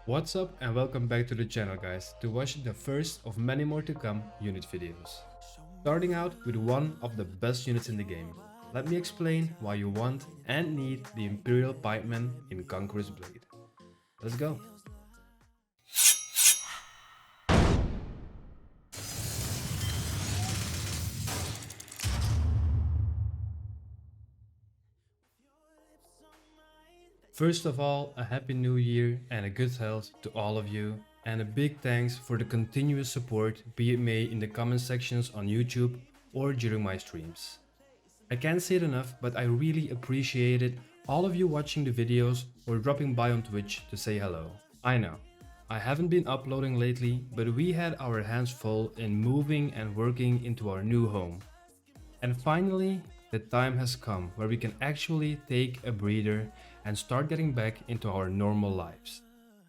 What's up and welcome back to the channel guys to watch the first of many more to come unit videos. Starting out with one of the best units in the game. Let me explain why you want and need the Imperial Pikeman in Conqueror's Blade. Let's go! First of all, a happy new year and a good health to all of you, and a big thanks for the continuous support, be it made in the comment sections on YouTube or during my streams. I can't say it enough, but I really appreciated all of you watching the videos or dropping by on Twitch to say hello. I know, I haven't been uploading lately, but we had our hands full in moving and working into our new home. And finally, the time has come where we can actually take a breather and start getting back into our normal lives.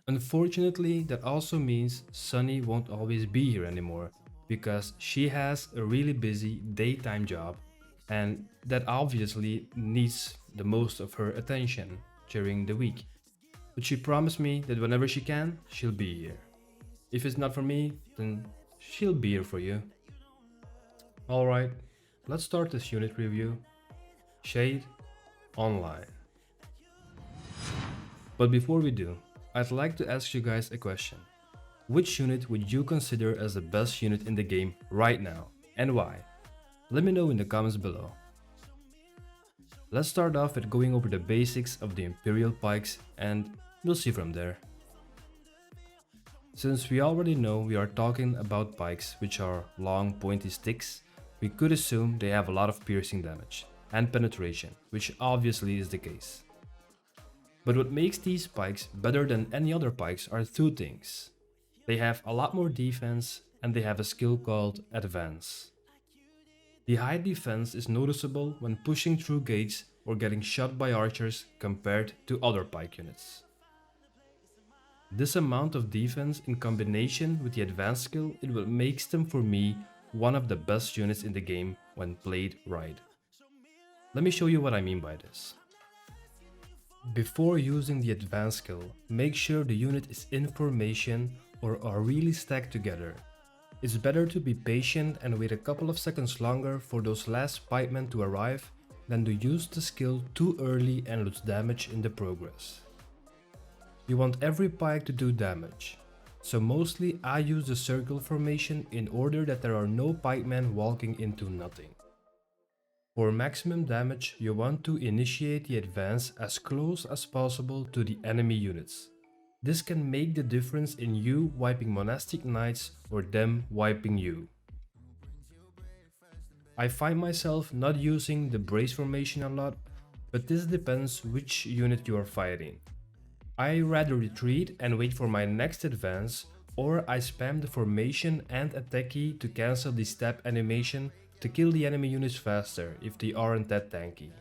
Unfortunately, that also means Sunny won't always be here anymore because she has a really busy daytime job and that obviously needs the most of her attention during the week. But she promised me that whenever she can, she'll be here. If it's not for me, then she'll be here for you. Alright, let's start this unit review. ShadeOnline. But before we do, I'd like to ask you guys a question. Which unit would you consider as the best unit in the game right now, and why? Let me know in the comments below. Let's start off with going over the basics of the Imperial Pikes and we'll see from there. Since we already know we are talking about pikes which are long pointy sticks, we could assume they have a lot of piercing damage and penetration, which obviously is the case. But what makes these pikes better than any other pikes are two things. They have a lot more defense and they have a skill called Advance. The high defense is noticeable when pushing through gates or getting shot by archers compared to other pike units. This amount of defense in combination with the advanced skill, it will makes them for me one of the best units in the game when played right. Let me show you what I mean by this. Before using the advanced skill, make sure the unit is in formation or are really stacked together. It's better to be patient and wait a couple of seconds longer for those last pikemen to arrive than to use the skill too early and lose damage in the progress. You want every pike to do damage, so mostly I use the circle formation in order that there are no pikemen walking into nothing. For maximum damage, you want to initiate the advance as close as possible to the enemy units. This can make the difference in you wiping monastic knights or them wiping you. I find myself not using the brace formation a lot, but this depends which unit you are fighting. I rather retreat and wait for my next advance, or I spam the formation and attack key to cancel the stab animation to kill the enemy units faster if they aren't that tanky.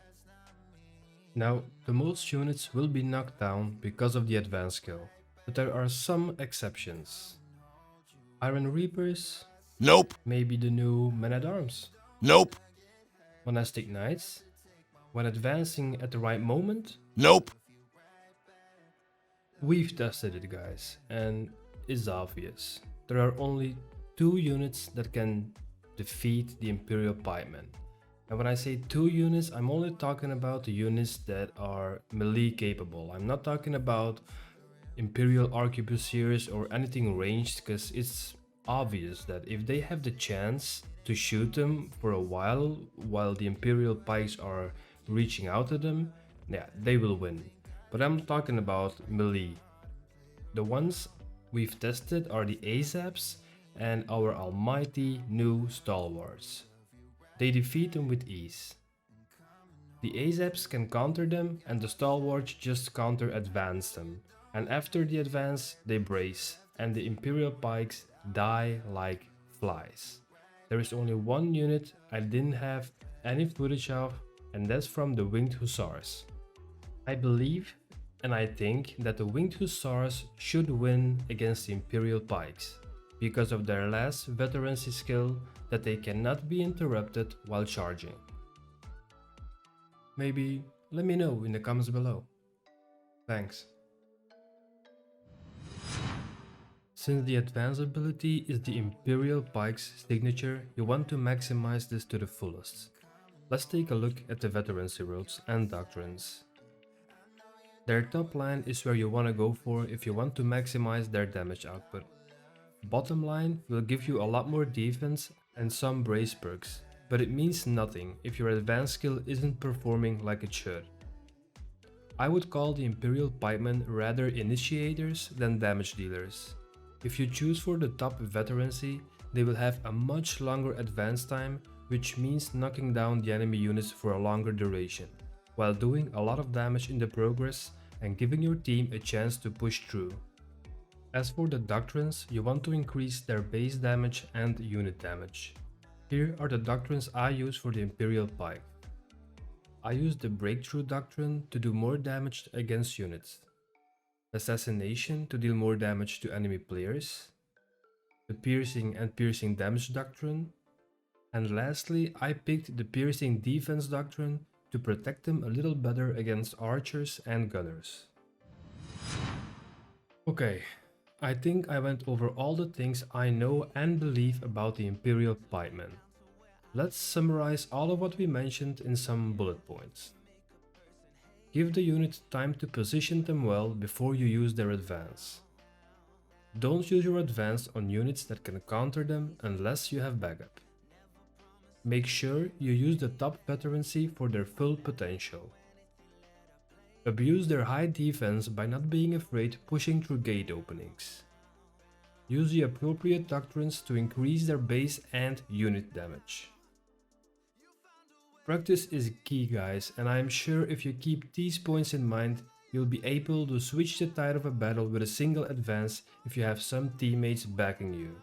Now, the most units will be knocked down because of the advanced skill, but there are some exceptions. Iron Reapers? Nope. Maybe the new Men-at-Arms? Nope. Monastic Knights? When advancing at the right moment? Nope. We've tested it guys, and it's obvious. There are only two units that can defeat the Imperial Pikeman. And when I say two units, I'm only talking about the units that are melee capable. I'm not talking about Imperial Arquebusiers or anything ranged, because it's obvious that if they have the chance to shoot them for a while the Imperial Pikes are reaching out to them, yeah, they will win. But I'm talking about melee. The ones we've tested are the ASAPs and our almighty new stalwarts. They defeat them with ease. The ASAPs can counter them and the stalwarts just counter advance them. And after the advance they brace and the Imperial Pikes die like flies. There is only one unit I didn't have any footage of, and that's from the Winged Hussars. I believe and I think that the Winged Hussars should win against the Imperial Pikes because of their last veterancy skill that they cannot be interrupted while charging. Maybe let me know in the comments below. Thanks. Since the advanced ability is the Imperial Pike's signature, you want to maximize this to the fullest. Let's take a look at the veterancy roles and doctrines. Their top line is where you want to go for if you want to maximize their damage output. Bottom line will give you a lot more defense and some brace perks, but it means nothing if your advanced skill isn't performing like it should. I would call the Imperial Pikemen rather initiators than damage dealers. If you choose for the top veterancy, they will have a much longer advance time, which means knocking down the enemy units for a longer duration, while doing a lot of damage in the progress and giving your team a chance to push through. As for the doctrines, you want to increase their base damage and unit damage. Here are the doctrines I use for the Imperial Pike. I use the Breakthrough Doctrine to do more damage against units, Assassination to deal more damage to enemy players, the Piercing and Piercing Damage Doctrine, and lastly I picked the Piercing Defense Doctrine to protect them a little better against archers and gunners. Okay, I think I went over all the things I know and believe about the Imperial Pikemen. Let's summarize all of what we mentioned in some bullet points. Give the unit time to position them well before you use their advance. Don't use your advance on units that can counter them unless you have backup. Make sure you use the top veterancy for their full potential. Abuse their high defense by not being afraid pushing through gate openings. Use the appropriate doctrines to increase their base and unit damage. Practice is key guys, and I am sure if you keep these points in mind, you'll be able to switch the tide of a battle with a single advance if you have some teammates backing you.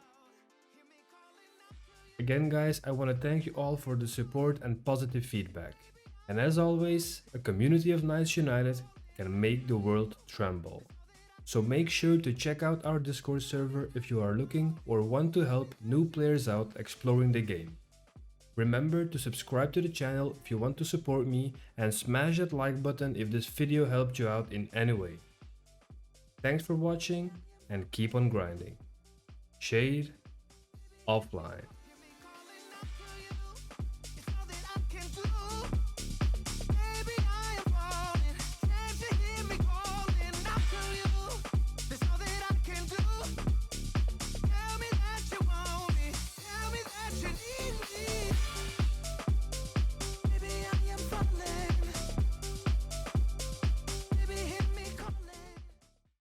Again guys, I want to thank you all for the support and positive feedback. And as always, a community of Knights United can make the world tremble. So make sure to check out our Discord server if you are looking or want to help new players out exploring the game. Remember to subscribe to the channel if you want to support me and smash that like button if this video helped you out in any way. Thanks for watching and keep on grinding. Shade offline.